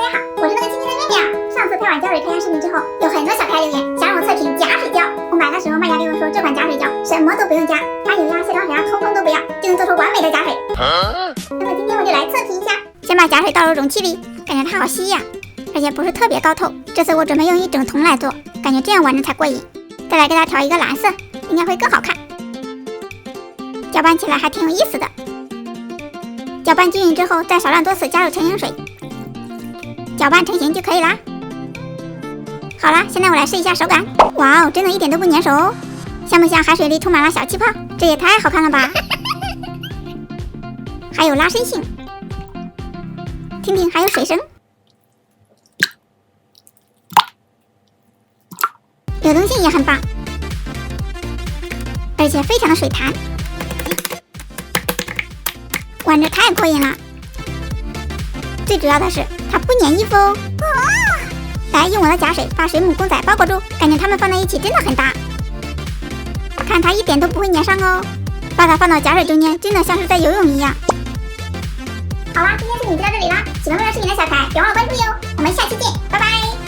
大家好，我是那个亲亲的妙妙。上次拍完加水开箱视频之后，有很多小可爱留言想让我测评假水胶。我买的时候卖家跟我说这款假水胶什么都不用加，加油呀、卸妆水呀通通都不要，就能做出完美的假水。那么今天我就来测评一下，先把假水倒入容器里，感觉它好稀呀，而且不是特别高透。这次我准备用一整桶来做，感觉这样玩着才过瘾。再来给它调一个蓝色，应该会更好看。搅拌起来还挺有意思的。搅拌均匀之后，再少量多次加入成型水，搅拌成型就可以啦。好了，现在我来试一下手感。哇哦，真的一点都不粘手哦，像不像海水里充满了小气泡？这也太好看了吧！还有拉伸性，听听还有水声，流动性也很棒，而且非常的水弹。玩着太过瘾了，最主要的是它不粘衣服哦。来，用我的假水把水母公仔包裹住，感觉它们放在一起真的很搭，看它一点都不会粘上哦。把它放到假水中间，真的像是在游泳一样。好啦，今天视频就到这里啦，喜欢妙妙视频的小可爱别忘了关注哟，我们下期见，拜拜。